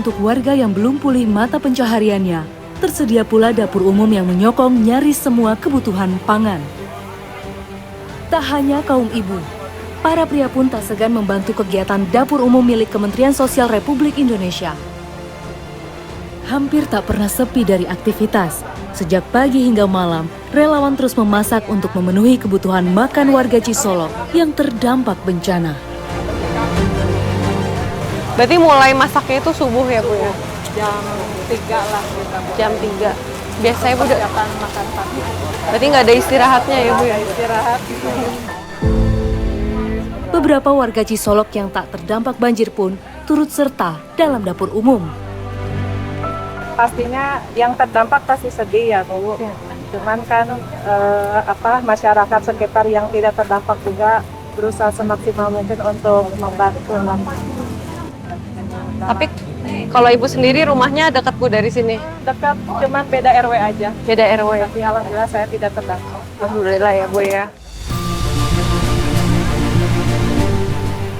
untuk warga yang belum pulih mata pencahariannya, tersedia pula dapur umum yang menyokong nyaris semua kebutuhan pangan. Tak hanya kaum ibu, para pria pun tak segan membantu kegiatan dapur umum milik Kementerian Sosial Republik Indonesia. Hampir tak pernah sepi dari aktivitas. Sejak pagi hingga malam, relawan terus memasak untuk memenuhi kebutuhan makan warga Cisolok yang terdampak bencana. Berarti mulai masaknya itu subuh ya Bu ya? Jam 3 lah kita. Jam 3. Biasanya Bu persiapan makan pagi. berarti nggak ada istirahatnya ya Bu ya? Istirahat. Beberapa warga Cisolok yang tak terdampak banjir pun turut serta dalam dapur umum. Pastinya yang terdampak pasti sedih ya Bu. Ya. Cuman kan masyarakat sekitar yang tidak terdampak juga berusaha semaksimal mungkin untuk membantu. Tapi kalau Ibu sendiri rumahnya dekat Bu dari sini? Dekat, cuman beda RW aja. Beda RW. Tapi alhamdulillah saya tidak terdampak. Alhamdulillah ya Bu ya.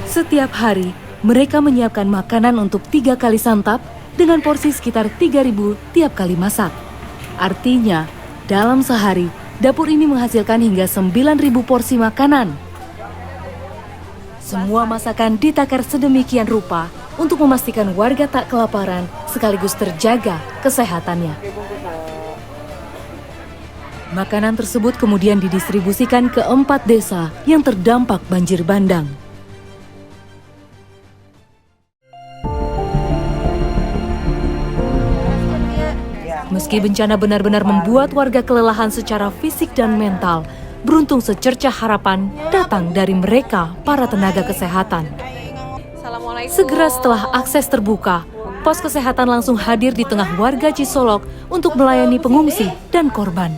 Setiap hari, mereka menyiapkan makanan untuk 3 kali santap dengan porsi sekitar 3.000 tiap kali masak. Artinya, dalam sehari, dapur ini menghasilkan hingga 9.000 porsi makanan. Semua masakan ditakar sedemikian rupa untuk memastikan warga tak kelaparan sekaligus terjaga kesehatannya. Makanan tersebut kemudian didistribusikan ke 4 desa yang terdampak banjir bandang. Meski bencana benar-benar membuat warga kelelahan secara fisik dan mental, beruntung secercah harapan datang dari mereka, para tenaga kesehatan. Assalamualaikum. Segera setelah akses terbuka, pos kesehatan langsung hadir di tengah warga Cisolok untuk melayani pengungsi dan korban.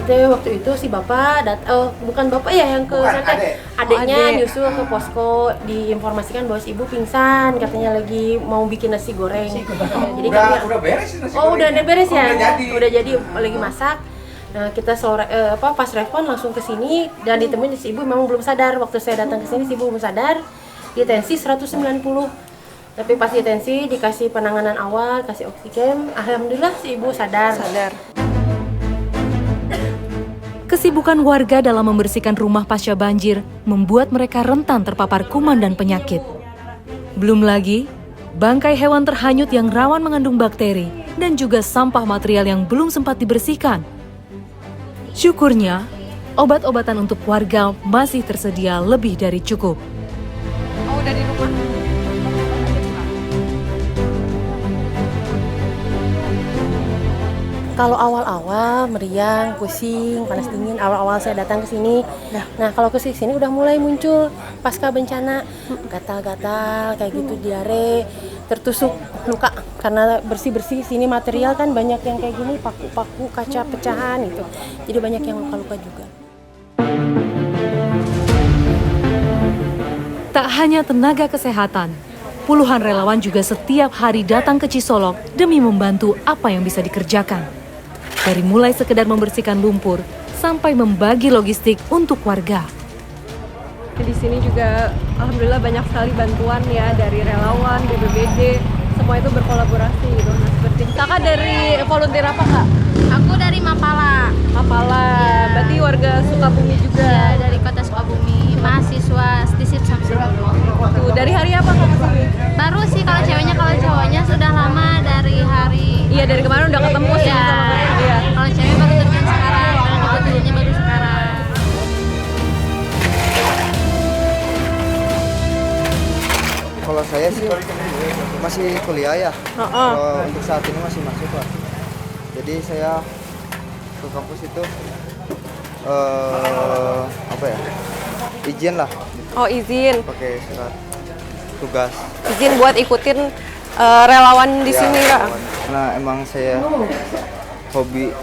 Waktu itu si bapak bukan bapak ya yang ke sana, adiknya nyusul ke posko, diinformasikan bahwa si ibu pingsan, katanya lagi mau bikin nasi goreng. Jadi udah beres nasi goreng. Udah beres ya, udah jadi lagi masak. Nah kita sore pas respon langsung ke sini dan ditemuin si ibu memang belum sadar. Waktu saya datang ke sini si ibu belum sadar, di tensi 190. Tapi pas di tensi dikasih penanganan awal, kasih oksigen, alhamdulillah si ibu sadar. Kesibukan warga dalam membersihkan rumah pasca banjir membuat mereka rentan terpapar kuman dan penyakit. Belum lagi, bangkai hewan terhanyut yang rawan mengandung bakteri dan juga sampah material yang belum sempat dibersihkan. Syukurnya, obat-obatan untuk warga masih tersedia lebih dari cukup. Oh, udah di rumah. Kalau awal-awal meriang, pusing, panas dingin, awal-awal saya datang ke sini. Nah, kalau ke sini udah mulai muncul pasca bencana, gatal-gatal kayak gitu, diare, tertusuk luka karena bersih-bersih sini material kan banyak yang kayak gini, paku-paku, kaca pecahan itu. Jadi banyak yang luka-luka juga. Tak hanya tenaga kesehatan, puluhan relawan juga setiap hari datang ke Cisolok demi membantu apa yang bisa dikerjakan. Dari mulai sekedar membersihkan lumpur sampai membagi logistik untuk warga. Di sini juga alhamdulillah banyak sekali bantuan ya dari relawan, BPBD, semua itu berkolaborasi gitu. Nah, seperti Kakak dari volunteer apa Kak? Aku dari Mapala. Mapala, berarti warga Sukabumi juga. Ya, dari kota Sukabumi, mahasiswa Stisip Samsul. Tuh, dari hari apa Kak kesini? Baru sih kalau cowoknya sudah lama dari hari. Iya, dari kemarin udah ketemu sih Ya, sama Kak. Iya. kalau cewek baru terjun sekarang, kalau cowok terjunnya baru sekarang. Kalau saya sih masih kuliah ya. Kalau untuk saat ini masih masuk lah. Jadi saya ke kampus itu izin lah. Oh, izin. Pakai surat tugas. Izin buat ikutin relawan di sini Kak. Nah emang saya hobi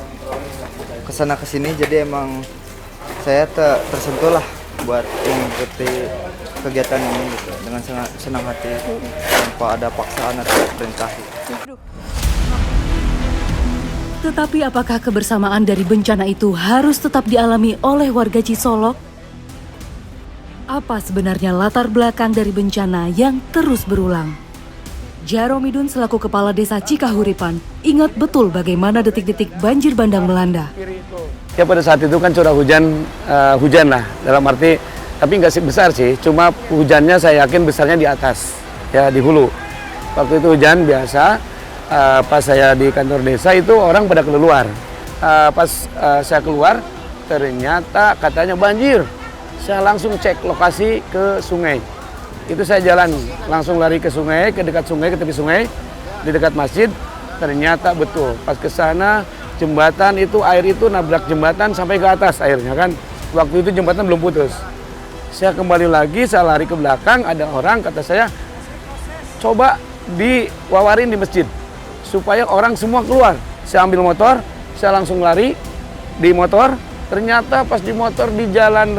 kesana kesini, jadi emang saya tersentuh lah buat mengikuti kegiatan ini gitu, dengan senang hati tanpa ada paksaan atau perintah. Tetapi apakah kebersamaan dari bencana itu harus tetap dialami oleh warga Cisolok? Apa sebenarnya latar belakang dari bencana yang terus berulang? Jaromidun selaku Kepala Desa Cikahuripan ingat betul bagaimana detik-detik banjir bandang melanda. Ya pada saat itu kan curah hujan, hujan lah dalam arti, tapi nggak besar sih, cuma hujannya saya yakin besarnya di atas, ya di hulu. Waktu itu hujan biasa, pas saya di kantor desa itu orang pada keluar. Pas saya keluar, ternyata katanya banjir. Saya langsung cek lokasi ke sungai. Itu saya jalan, langsung lari ke sungai, ke dekat sungai, ke tepi sungai, di dekat masjid. Ternyata betul, pas ke sana jembatan itu, air itu nabrak jembatan sampai ke atas airnya kan. Waktu itu jembatan belum putus. Saya kembali lagi, saya lari ke belakang, ada orang kata saya, coba diwawarin di masjid, supaya orang semua keluar. Saya ambil motor, saya langsung lari di motor. Ternyata pas di motor di jalan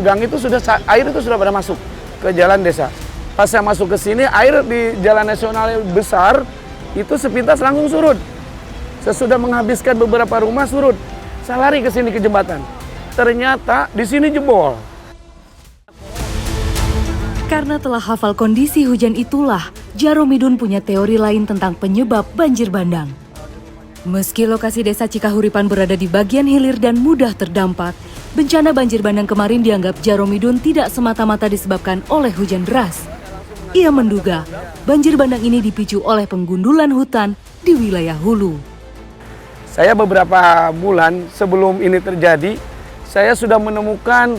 gang itu air itu sudah pada masuk ke jalan desa. Pas saya masuk ke sini, air di jalan nasional besar itu sepintas langsung surut. Sesudah menghabiskan beberapa rumah surut. Saya lari ke sini ke jembatan. Ternyata di sini jebol. Karena telah hafal kondisi hujan itulah, Jaromidun punya teori lain tentang penyebab banjir bandang. Meski lokasi desa Cikahuripan berada di bagian hilir dan mudah terdampak, bencana banjir bandang kemarin dianggap Jaromidun tidak semata-mata disebabkan oleh hujan deras. Ia menduga banjir bandang ini dipicu oleh penggundulan hutan di wilayah hulu. Saya beberapa bulan sebelum ini terjadi, saya sudah menemukan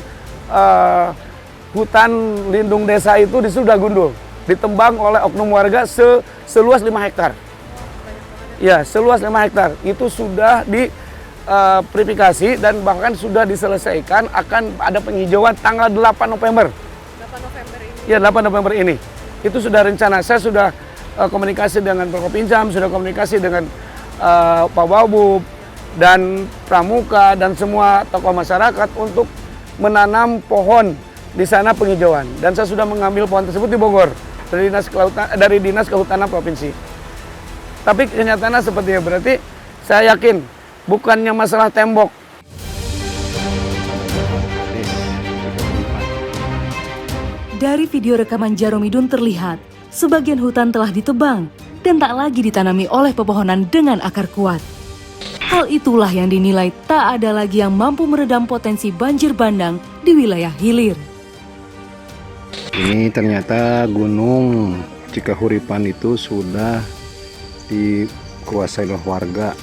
hutan lindung desa itu sudah gundul, ditembang oleh oknum warga seluas 5 hektar. Ya, seluas 5 hektar itu sudah diperifikasi dan bahkan sudah diselesaikan, akan ada penghijauan tanggal 8 November. 8 November ini. Ya, 8 November ini. Itu sudah rencana. Saya sudah komunikasi dengan Prokopimcam, sudah komunikasi dengan Pak Wabub dan Pramuka dan semua tokoh masyarakat untuk menanam pohon di sana penghijauan. Dan saya sudah mengambil pohon tersebut di Bogor dari Dinas Kehutanan Provinsi. Tapi kenyataannya sepertinya, berarti saya yakin bukannya masalah tembok. Dari video rekaman Jaromidun terlihat, sebagian hutan telah ditebang dan tak lagi ditanami oleh pepohonan dengan akar kuat. Hal itulah yang dinilai tak ada lagi yang mampu meredam potensi banjir bandang di wilayah hilir. Ini ternyata Gunung Cikahuripan itu sudah dikuasai oleh warga.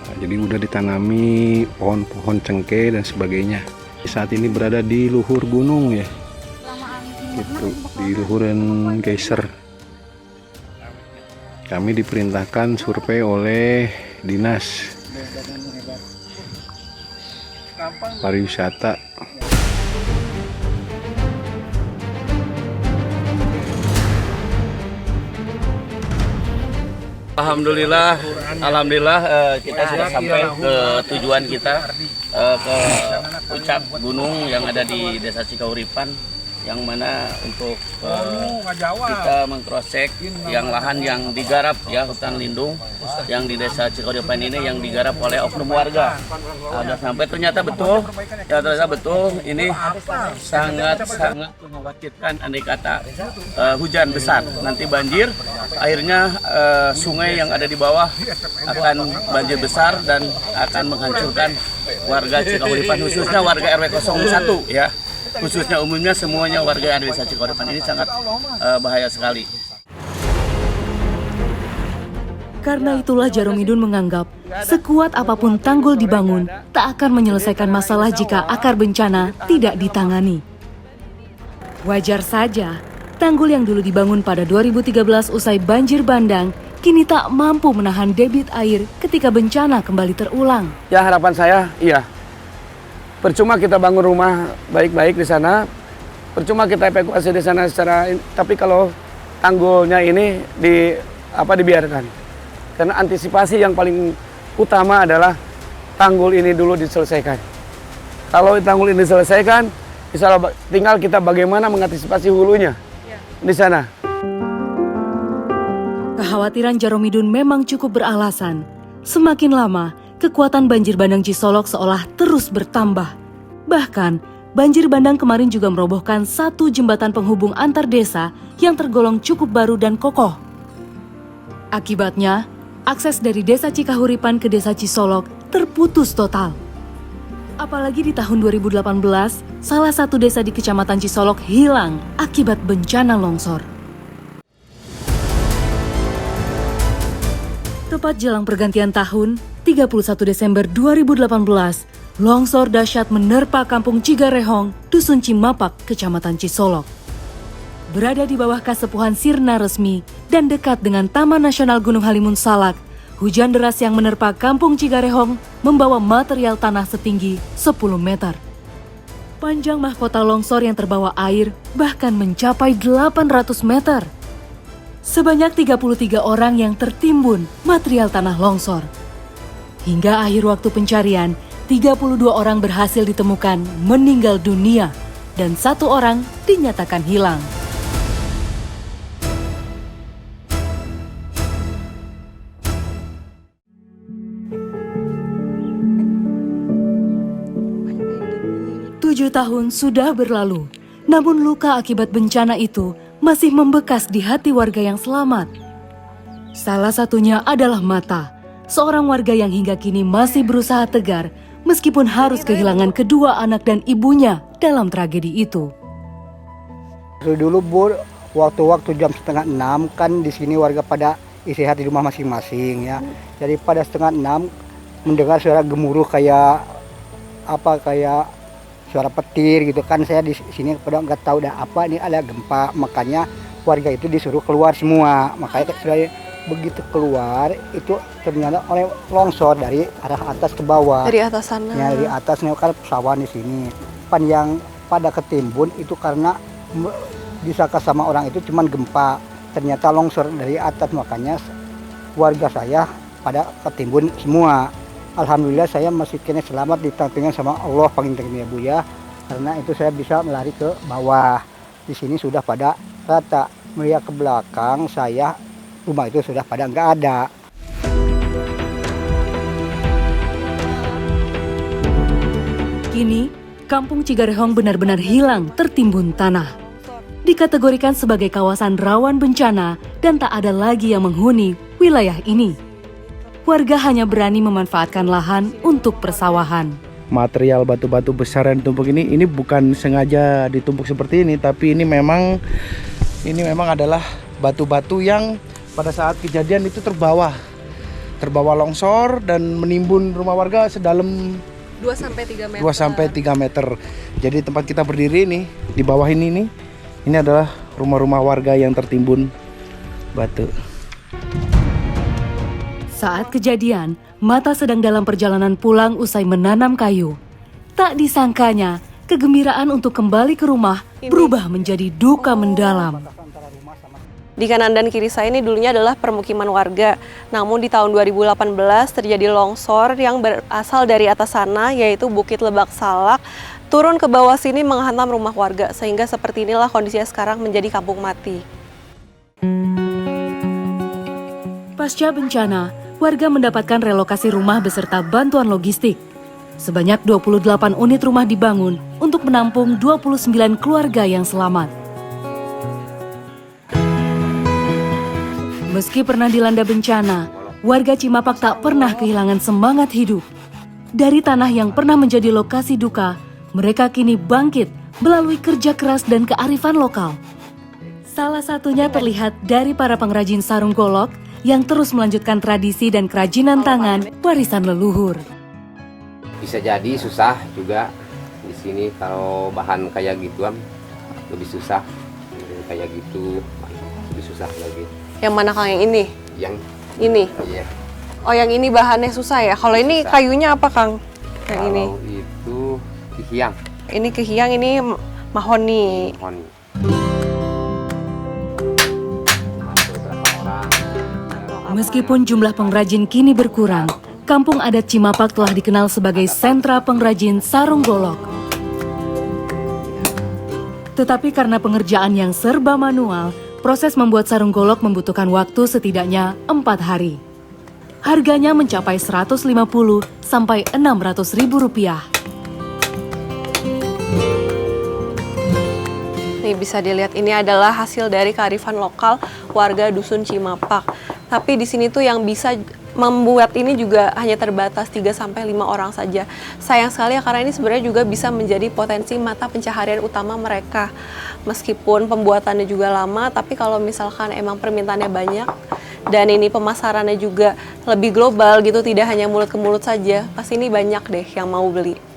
Nah, jadi udah ditanami pohon-pohon cengkeh dan sebagainya. Saat ini berada di luhur gunung ya, gitu, di luhuran geyser. Kami diperintahkan survei oleh Dinas Pariwisata. Alhamdulillah kita sudah sampai ke tujuan kita, ke puncak gunung yang ada di Desa Cikahuripan, yang mana untuk kita meng-cross-check yang lahan yang digarap ya, hutan lindung yang di Desa Cikahuripan ini yang digarap oleh oknum warga. Sudah sampai ternyata betul, ini sangat mengkhawatirkan andai kata hujan besar nanti banjir, akhirnya sungai yang ada di bawah akan banjir besar dan akan menghancurkan warga Cikahuripan, khususnya warga RW 01 ya. Khususnya umumnya semuanya warga yang ada di Desa Cikahuripan ini sangat bahaya sekali. Karena itulah Jaromidun menganggap sekuat apapun tanggul dibangun tak akan menyelesaikan masalah jika akar bencana tidak ditangani. Wajar saja, tanggul yang dulu dibangun pada 2013 usai banjir bandang kini tak mampu menahan debit air ketika bencana kembali terulang. Ya, harapan saya iya. Percuma kita bangun rumah baik-baik di sana, percuma kita evakuasi di sana tapi kalau tanggulnya ini dibiarkan. Karena antisipasi yang paling utama adalah tanggul ini dulu diselesaikan. Kalau tanggul ini diselesaikan, insya Allah tinggal kita bagaimana mengantisipasi hulunya di sana. Kekhawatiran Jaromidun memang cukup beralasan. Semakin lama, kekuatan banjir bandang Cisolok seolah terus bertambah. Bahkan, banjir bandang kemarin juga merobohkan satu jembatan penghubung antar desa yang tergolong cukup baru dan kokoh. Akibatnya, akses dari Desa Cikahuripan ke Desa Cisolok terputus total. Apalagi di tahun 2018, salah satu desa di Kecamatan Cisolok hilang akibat bencana longsor. Tepat jelang pergantian tahun, 31 Desember 2018, longsor dahsyat menerpa kampung Cigarehong, Dusun Cimapak, Kecamatan Cisolok. Berada di bawah kasepuhan Sirna Resmi dan dekat dengan Taman Nasional Gunung Halimun Salak, hujan deras yang menerpa kampung Cigarehong membawa material tanah setinggi 10 meter. Panjang mahkota longsor yang terbawa air bahkan mencapai 800 meter. Sebanyak 33 orang yang tertimbun material tanah longsor. Hingga akhir waktu pencarian, 32 orang berhasil ditemukan meninggal dunia dan 1 orang dinyatakan hilang. Tujuh tahun sudah berlalu, namun luka akibat bencana itu masih membekas di hati warga yang selamat. Salah satunya adalah Mata, seorang warga yang hingga kini masih berusaha tegar meskipun harus kehilangan kedua anak dan ibunya dalam tragedi itu. Dulu Bu, waktu jam 5:30 kan di sini warga pada istirahat di rumah masing-masing ya. Jadi pada 5:30 mendengar suara gemuruh kayak suara petir gitu kan. Saya di sini pada nggak tahu dah apa ini, ada gempa, makanya warga itu disuruh keluar semua. Makanya saya begitu keluar itu ternyata oleh longsor dari arah atas ke bawah. Dari atas sana. Ya, dari atasnya kan pesawan di sini. Pan yang pada ketimbun itu karena disangka sama orang itu cuman gempa. Ternyata longsor dari atas, makanya warga saya pada ketimbun semua. Alhamdulillah saya masih kena selamat, ditangtingin sama Allah pangintennya Bu ya. Karena itu saya bisa melari ke bawah. Di sini sudah pada rata. Melihat ke belakang saya, rumah itu sudah pada nggak ada. Kini, kampung Cigarehong benar-benar hilang tertimbun tanah. Dikategorikan sebagai kawasan rawan bencana dan tak ada lagi yang menghuni wilayah ini. Warga hanya berani memanfaatkan lahan untuk persawahan. Material batu-batu besar yang ditumpuk ini bukan sengaja ditumpuk seperti ini, tapi ini memang adalah batu-batu yang pada saat kejadian itu terbawa longsor dan menimbun rumah warga sedalam 2-3 meter. 2-3 meter. Jadi tempat kita berdiri nih di bawah ini adalah rumah-rumah warga yang tertimbun batu. Saat kejadian, Mata sedang dalam perjalanan pulang usai menanam kayu. Tak disangkanya, kegembiraan untuk kembali ke rumah berubah menjadi duka mendalam. Di kanan dan kiri saya ini dulunya adalah permukiman warga. Namun di tahun 2018 terjadi longsor yang berasal dari atas sana, yaitu Bukit Lebak Salak, turun ke bawah sini menghantam rumah warga. Sehingga seperti inilah kondisinya sekarang menjadi kampung mati. Pasca bencana, warga mendapatkan relokasi rumah beserta bantuan logistik. Sebanyak 28 unit rumah dibangun untuk menampung 29 keluarga yang selamat. Meski pernah dilanda bencana, warga Cimapak tak pernah kehilangan semangat hidup. Dari tanah yang pernah menjadi lokasi duka, mereka kini bangkit melalui kerja keras dan kearifan lokal. Salah satunya terlihat dari para pengrajin sarung golok yang terus melanjutkan tradisi dan kerajinan tangan warisan leluhur. Bisa jadi susah juga di sini kalau bahan kayak gituan lebih susah, kayak gitu lebih susah lagi. Yang mana Kang, yang ini? Yang ini? Iya. Oh, yang ini bahannya susah ya? Kalau ini susah. Kayunya apa Kang? Yang kalau ini? Itu kihiang. Ini kihiang, ini mahoni. Mahoni. Meskipun jumlah pengrajin kini berkurang, kampung adat Cimapak telah dikenal sebagai sentra pengrajin sarung golok. Tetapi karena pengerjaan yang serba manual, proses membuat sarung golok membutuhkan waktu setidaknya 4 hari. Harganya mencapai 150 sampai 600 ribu rupiah. Nih bisa dilihat ini adalah hasil dari kearifan lokal warga Dusun Cimapak. Tapi di sini tuh yang bisa membuat ini juga hanya terbatas 3-5 orang saja. Sayang sekali ya, karena ini sebenarnya juga bisa menjadi potensi mata pencaharian utama mereka. Meskipun pembuatannya juga lama, tapi kalau misalkan emang permintaannya banyak dan ini pemasarannya juga lebih global gitu, tidak hanya mulut ke mulut saja, pasti ini banyak deh yang mau beli.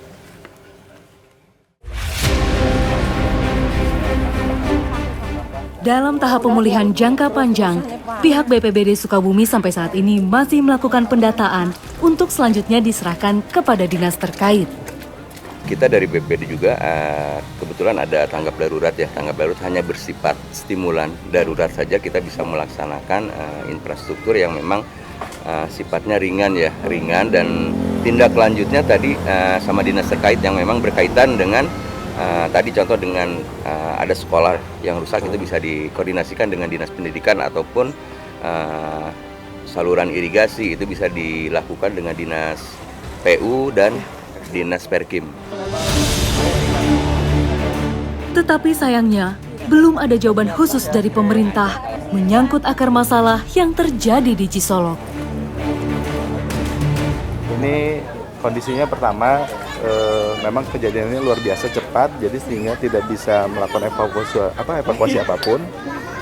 Dalam tahap pemulihan jangka panjang, pihak BPBD Sukabumi sampai saat ini masih melakukan pendataan untuk selanjutnya diserahkan kepada dinas terkait. Kita dari BPBD juga kebetulan ada tanggap darurat ya. Tanggap darurat hanya bersifat stimulan darurat saja, kita bisa melaksanakan infrastruktur yang memang sifatnya ringan dan tindak lanjutnya tadi sama dinas terkait yang memang berkaitan dengan tadi contoh dengan ada sekolah yang rusak, itu bisa dikoordinasikan dengan dinas pendidikan ataupun saluran irigasi itu bisa dilakukan dengan dinas PU dan dinas Perkim. Tetapi sayangnya, belum ada jawaban khusus dari pemerintah menyangkut akar masalah yang terjadi di Cisolok. Ini kondisinya pertama, memang kejadiannya luar biasa cepat, jadi sehingga tidak bisa melakukan evakuasi apapun.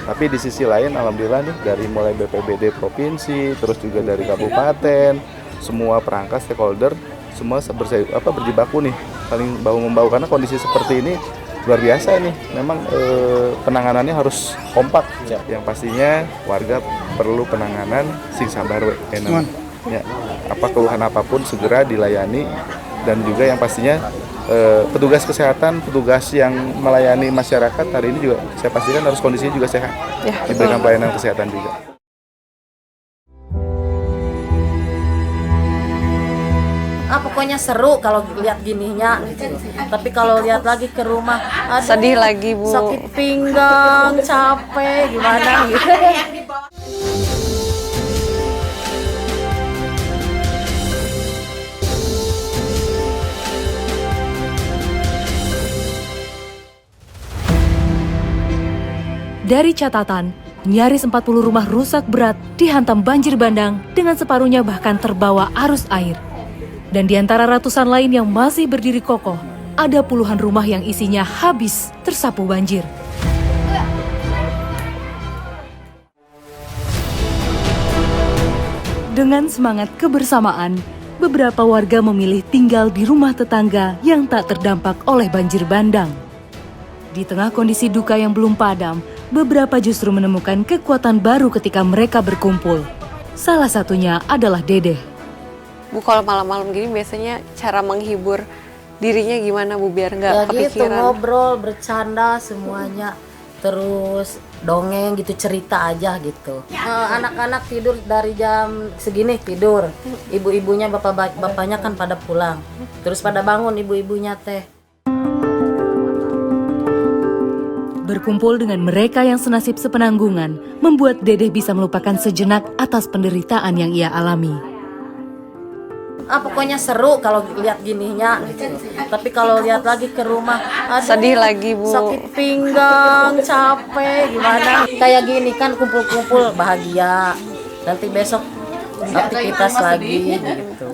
Tapi di sisi lain, alhamdulillah nih, dari mulai BPBD provinsi, terus juga dari kabupaten, semua perangkat stakeholder, semua berjibaku nih, saling bahu-membahu, karena kondisi seperti ini luar biasa ini. Memang penanganannya harus kompak, yang pastinya warga perlu penanganan sing sabar ya, apa keluhan apapun segera dilayani, dan juga yang pastinya petugas kesehatan, petugas yang melayani masyarakat hari ini juga saya pastikan harus kondisinya juga sehat, diberikan pelayanan kesehatan juga. Pokoknya seru kalau lihat gininya gitu. Tapi kalau lihat lagi ke rumah, aduh, sedih lagi Bu. Sakit pinggang, capek, gimana gitu. Dari catatan, nyaris 40 rumah rusak berat dihantam banjir bandang dengan separuhnya bahkan terbawa arus air. Dan di antara ratusan lain yang masih berdiri kokoh, ada puluhan rumah yang isinya habis tersapu banjir. Dengan semangat kebersamaan, beberapa warga memilih tinggal di rumah tetangga yang tak terdampak oleh banjir bandang. Di tengah kondisi duka yang belum padam, beberapa justru menemukan kekuatan baru ketika mereka berkumpul. Salah satunya adalah Dedeh. Bu, kalau malam-malam gini biasanya cara menghibur dirinya gimana Bu, biar nggak kepikiran? Gitu, ngobrol, bercanda semuanya. Terus dongeng gitu, cerita aja gitu. Anak-anak tidur dari jam segini tidur. Ibu-ibunya, bapaknya kan pada pulang. Terus pada bangun ibu-ibunya teh. Berkumpul dengan mereka yang senasib sepenanggungan membuat Dedeh bisa melupakan sejenak atas penderitaan yang ia alami. Pokoknya seru kalau lihat gininya gitu. Tapi kalau lihat lagi ke rumah, aduh, sedih lagi Bu. Sakit pinggang, capek, gimana. Kayak gini kan kumpul-kumpul bahagia. Nanti besok aktivitas lagi gitu.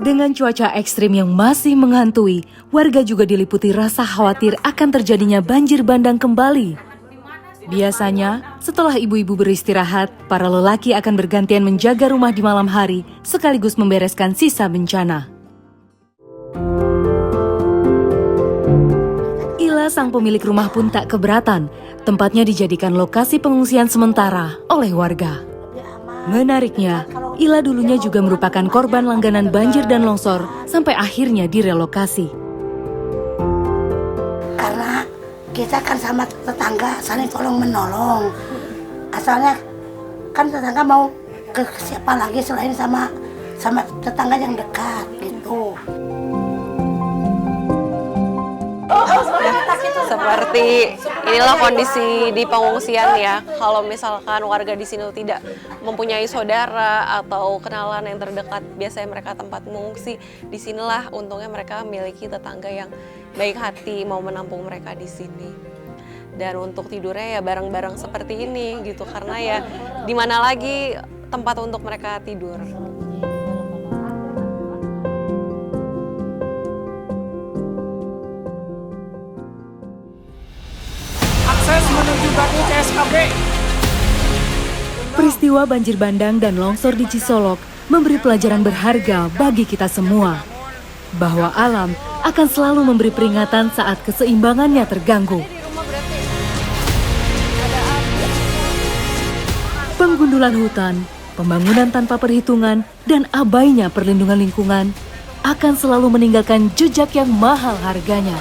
Dengan cuaca ekstrim yang masih menghantui, warga juga diliputi rasa khawatir akan terjadinya banjir bandang kembali. Biasanya, setelah ibu-ibu beristirahat, para lelaki akan bergantian menjaga rumah di malam hari, sekaligus membereskan sisa bencana. Ila, sang pemilik rumah pun tak keberatan, tempatnya dijadikan lokasi pengungsian sementara oleh warga. Menariknya, Ila dulunya juga merupakan korban langganan banjir dan longsor sampai akhirnya direlokasi. Karena kita kan sama tetangga saling tolong menolong. Asalnya kan tetangga mau ke siapa lagi selain sama tetangga yang dekat gitu. Oh, sebenarnya tak itu Seperti inilah kondisi di pengungsian ya. Kalau misalkan warga di sini tidak mempunyai saudara atau kenalan yang terdekat, biasanya mereka tempat mengungsi. Disinilah untungnya mereka memiliki tetangga yang baik hati mau menampung mereka di sini. Dan untuk tidurnya ya bareng-bareng seperti ini gitu, karena ya di mana lagi tempat untuk mereka tidur. Akses menuju Batu CSKB. Peristiwa banjir bandang dan longsor di Cisolok memberi pelajaran berharga bagi kita semua. Bahwa alam akan selalu memberi peringatan saat keseimbangannya terganggu. Penggundulan hutan, pembangunan tanpa perhitungan, dan abainya perlindungan lingkungan akan selalu meninggalkan jejak yang mahal harganya.